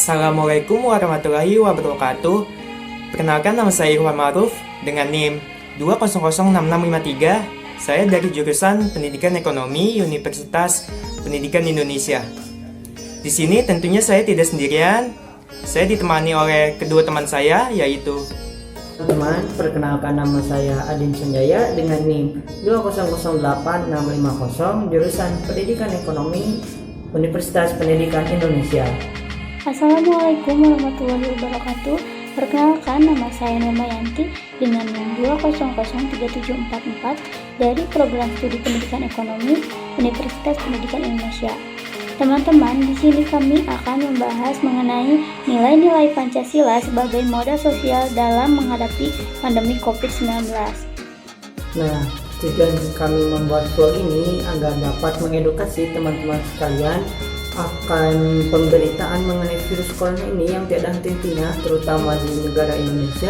Assalamualaikum warahmatullahi wabarakatuh. Perkenalkan, nama saya Irwan Ma'ruf dengan NIM 2006653. Saya dari jurusan Pendidikan Ekonomi Universitas Pendidikan Indonesia. Di sini tentunya saya tidak sendirian. Saya ditemani oleh kedua teman saya, yaitu teman-teman, perkenalkan, nama saya Adin Sanjaya dengan NIM 2008650, jurusan Pendidikan Ekonomi Universitas Pendidikan Indonesia. Assalamualaikum warahmatullahi wabarakatuh. Perkenalkan, nama saya Nurmayanti dengan NIM 2003744 dari Program Studi Pendidikan Ekonomi Universitas Pendidikan Indonesia. Teman-teman, di sini kami akan membahas mengenai nilai-nilai Pancasila sebagai modal sosial dalam menghadapi pandemi COVID-19. Nah, tujuan kami membuat vlog ini agar dapat mengedukasi teman-teman sekalian akan pemberitaan mengenai virus corona ini yang tidak henti-hentinya, terutama di negara Indonesia,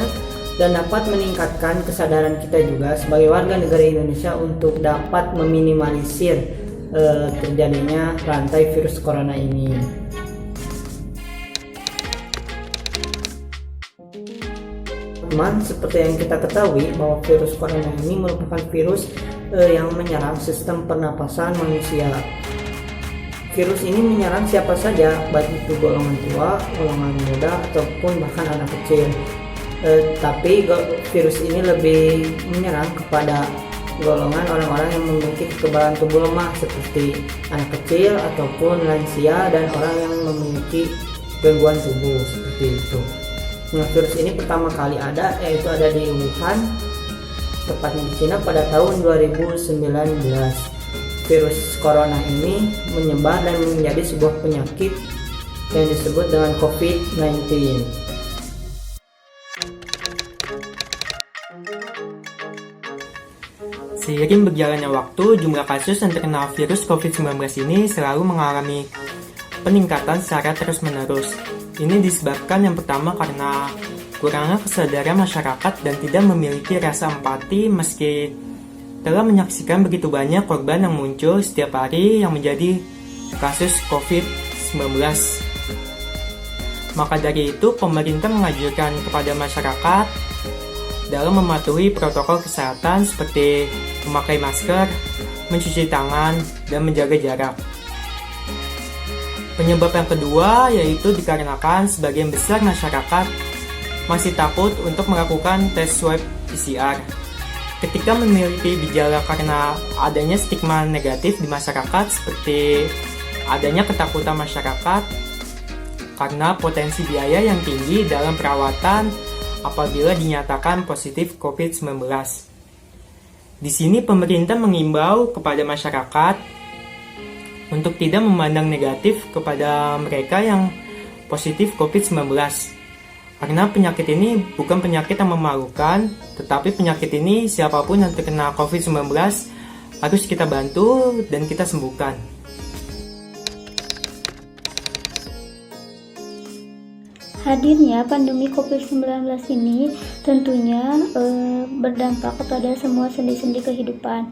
dan dapat meningkatkan kesadaran kita juga sebagai warga negara Indonesia untuk dapat meminimalisir terjadinya rantai virus corona ini. Teman, seperti yang kita ketahui bahwa virus corona ini merupakan virus yang menyerang sistem pernapasan manusia. Virus ini menyerang siapa saja, baik itu golongan tua, golongan muda, ataupun bahkan anak kecil. Tapi virus ini lebih menyerang kepada golongan orang-orang yang memiliki kekebalan tubuh lemah seperti anak kecil ataupun lansia dan orang yang memiliki gangguan tubuh seperti itu. Nah, virus ini pertama kali ada di Wuhan, tepatnya di Cina pada tahun 2019. Virus corona ini menyebar dan menjadi sebuah penyakit yang disebut dengan COVID-19. seiring berjalannya waktu, jumlah kasus yang terkena virus COVID-19 ini selalu mengalami peningkatan secara terus-menerus. Ini disebabkan yang pertama karena kurangnya kesadaran masyarakat dan tidak memiliki rasa empati meski telah menyaksikan begitu banyak korban yang muncul setiap hari yang menjadi kasus COVID-19. Maka dari itu, pemerintah menganjurkan kepada masyarakat dalam mematuhi protokol kesehatan seperti memakai masker, mencuci tangan, dan menjaga jarak. Penyebab yang kedua yaitu dikarenakan sebagian besar masyarakat masih takut untuk melakukan tes swab PCR. Ketika memiliki gejala karena adanya stigma negatif di masyarakat seperti adanya ketakutan masyarakat karena potensi biaya yang tinggi dalam perawatan apabila dinyatakan positif COVID-19. Di sini pemerintah mengimbau kepada masyarakat untuk tidak memandang negatif kepada mereka yang positif COVID-19. Karena penyakit ini bukan penyakit yang memalukan, tetapi penyakit ini siapapun yang terkena COVID-19 harus kita bantu dan kita sembuhkan. Hadirnya pandemi COVID-19 ini tentunya berdampak kepada semua sendi-sendi kehidupan.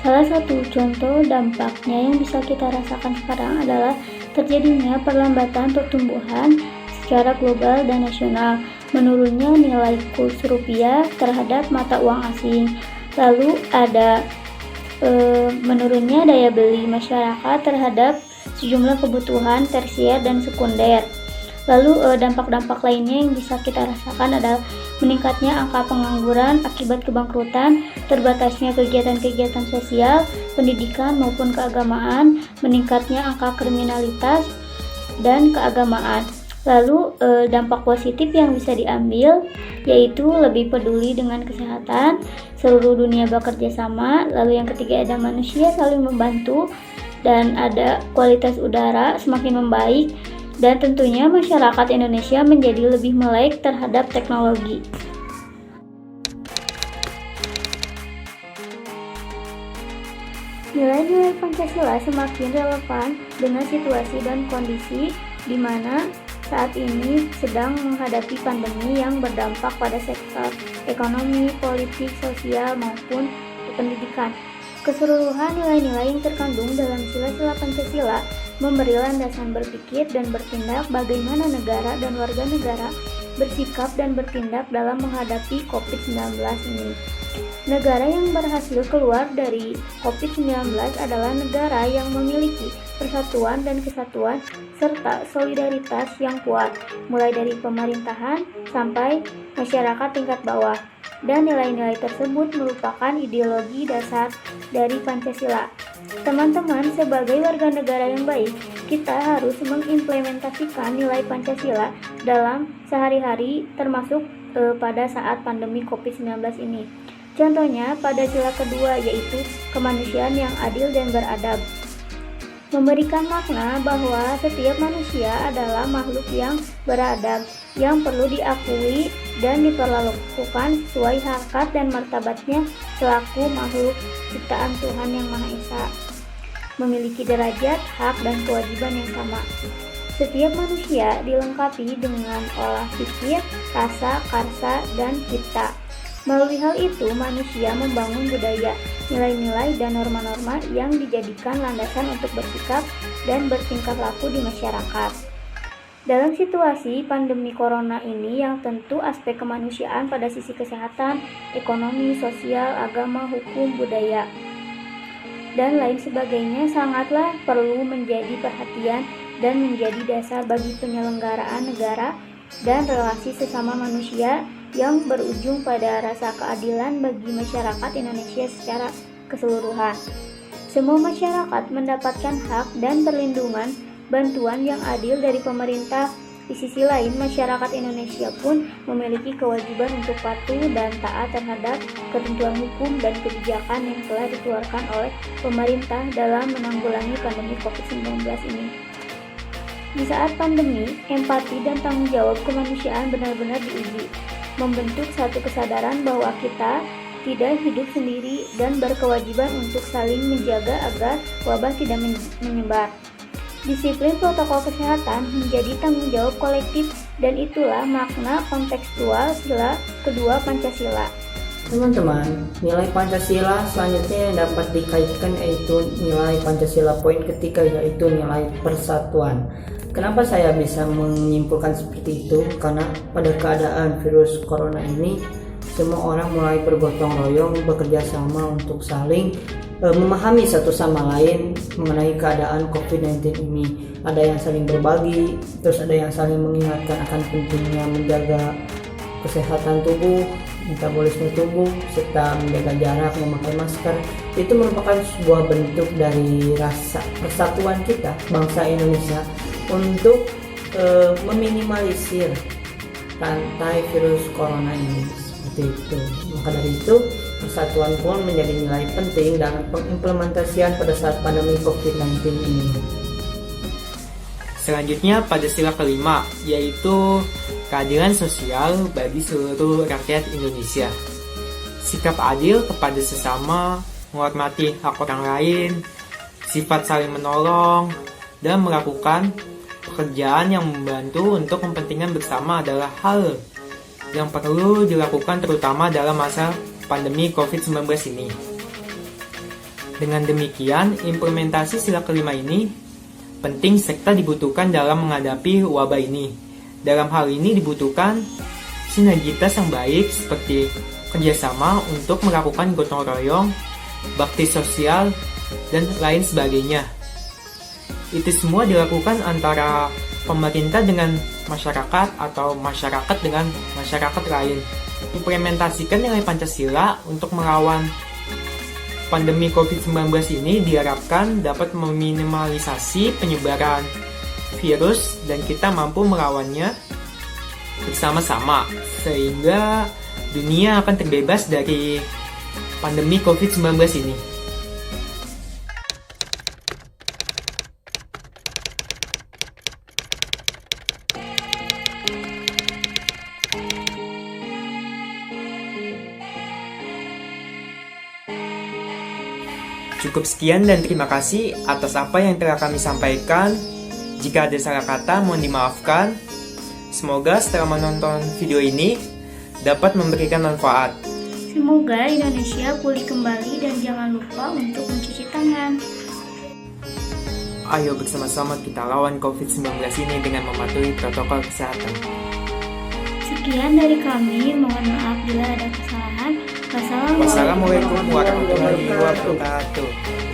Salah satu contoh dampaknya yang bisa kita rasakan sekarang adalah terjadinya perlambatan pertumbuhan secara global dan nasional, menurunnya nilai kurs rupiah terhadap mata uang asing, lalu ada menurunnya daya beli masyarakat terhadap sejumlah kebutuhan tersier dan sekunder. Lalu dampak-dampak lainnya yang bisa kita rasakan adalah meningkatnya angka pengangguran akibat kebangkrutan, terbatasnya kegiatan-kegiatan sosial, pendidikan maupun keagamaan, meningkatnya angka kriminalitas dan keagamaan. Lalu dampak positif yang bisa diambil yaitu lebih peduli dengan kesehatan, seluruh dunia bekerja sama, lalu yang ketiga ada manusia saling membantu, dan ada kualitas udara semakin membaik, dan tentunya masyarakat Indonesia menjadi lebih melek terhadap teknologi. Nilai-nilai Pancasila semakin relevan dengan situasi dan kondisi di mana saat ini sedang menghadapi pandemi yang berdampak pada sektor ekonomi, politik, sosial, maupun pendidikan. Keseluruhan nilai-nilai yang terkandung dalam sila-sila Pancasila memberi landasan berpikir dan bertindak bagaimana negara dan warga negara bersikap dan bertindak dalam menghadapi COVID-19 ini. Negara yang berhasil keluar dari COVID-19 adalah negara yang memiliki persatuan dan kesatuan serta solidaritas yang kuat, mulai dari pemerintahan sampai masyarakat tingkat bawah. Dan nilai-nilai tersebut merupakan ideologi dasar dari Pancasila. Teman-teman, sebagai warga negara yang baik, kita harus mengimplementasikan nilai Pancasila dalam sehari-hari, termasuk pada saat pandemi COVID-19 ini. Contohnya pada sila kedua, yaitu kemanusiaan yang adil dan beradab. Memberikan makna bahwa setiap manusia adalah makhluk yang beradab, yang perlu diakui dan diperlakukan sesuai harkat dan martabatnya selaku makhluk ciptaan Tuhan Yang Maha Esa, memiliki derajat, hak, dan kewajiban yang sama. Setiap manusia dilengkapi dengan olah pikir, rasa, karsa, dan cipta. Melalui hal itu, manusia membangun budaya, nilai-nilai, dan norma-norma yang dijadikan landasan untuk bersikap dan bertingkah laku di masyarakat. Dalam situasi pandemi corona ini yang tentu aspek kemanusiaan pada sisi kesehatan, ekonomi, sosial, agama, hukum, budaya, dan lain sebagainya sangatlah perlu menjadi perhatian dan menjadi dasar bagi penyelenggaraan negara dan relasi sesama manusia yang berujung pada rasa keadilan bagi masyarakat Indonesia secara keseluruhan. Semua masyarakat mendapatkan hak dan perlindungan bantuan yang adil dari pemerintah. Di sisi lain, masyarakat Indonesia pun memiliki kewajiban untuk patuh dan taat terhadap ketentuan hukum dan kebijakan yang telah dikeluarkan oleh pemerintah dalam menanggulangi pandemi COVID-19 ini. Di saat pandemi, empati dan tanggung jawab kemanusiaan benar-benar diuji, membentuk satu kesadaran bahwa kita tidak hidup sendiri dan berkewajiban untuk saling menjaga agar wabah tidak menyebar. Disiplin protokol kesehatan menjadi tanggung jawab kolektif dan itulah makna kontekstual sila kedua Pancasila. Teman-teman, nilai Pancasila selanjutnya yang dapat dikaitkan yaitu nilai Pancasila poin ketiga, yaitu nilai persatuan. Kenapa saya bisa menyimpulkan seperti itu? Karena pada keadaan virus corona ini, semua orang mulai bergotong royong, bekerja sama untuk saling memahami satu sama lain mengenai keadaan COVID-19 ini. Ada yang saling berbagi, terus ada yang saling mengingatkan akan pentingnya menjaga kesehatan tubuh, metabolisme tubuh, serta menjaga jarak, memakai masker. Itu merupakan sebuah bentuk dari rasa persatuan kita, bangsa Indonesia, untuk meminimalisir rantai virus corona ini. Seperti itu. Maka dari itu, persatuan pun menjadi nilai penting dalam pengimplementasian pada saat pandemi COVID-19 ini. Selanjutnya pada sila kelima, yaitu keadilan sosial bagi seluruh rakyat Indonesia. Sikap adil kepada sesama, menghormati hak orang lain, sifat saling menolong, dan melakukan pekerjaan yang membantu untuk kepentingan bersama adalah hal yang perlu dilakukan terutama dalam masa pandemi COVID-19 ini. Dengan demikian, implementasi sila kelima ini penting serta dibutuhkan dalam menghadapi wabah ini. Dalam hal ini dibutuhkan sinergitas yang baik seperti kerjasama untuk melakukan gotong royong, bakti sosial, dan lain sebagainya. Itu semua dilakukan antara pemerintah dengan masyarakat atau masyarakat dengan masyarakat lain. Implementasikan nilai Pancasila untuk melawan pandemi COVID-19 ini diharapkan dapat meminimalisasi penyebaran virus dan kita mampu melawannya bersama-sama sehingga dunia akan terbebas dari pandemi COVID-19 ini. Cukup sekian dan terima kasih atas apa yang telah kami sampaikan. Jika ada salah kata, mohon dimaafkan. Semoga setelah menonton video ini dapat memberikan manfaat. Semoga Indonesia pulih kembali dan jangan lupa untuk mencuci tangan. Ayo bersama-sama kita lawan COVID-19 ini dengan mematuhi protokol kesehatan. Sekian dari kami, mohon maaf bila ada kesalahan. Wassalamualaikum warahmatullahi wabarakatuh.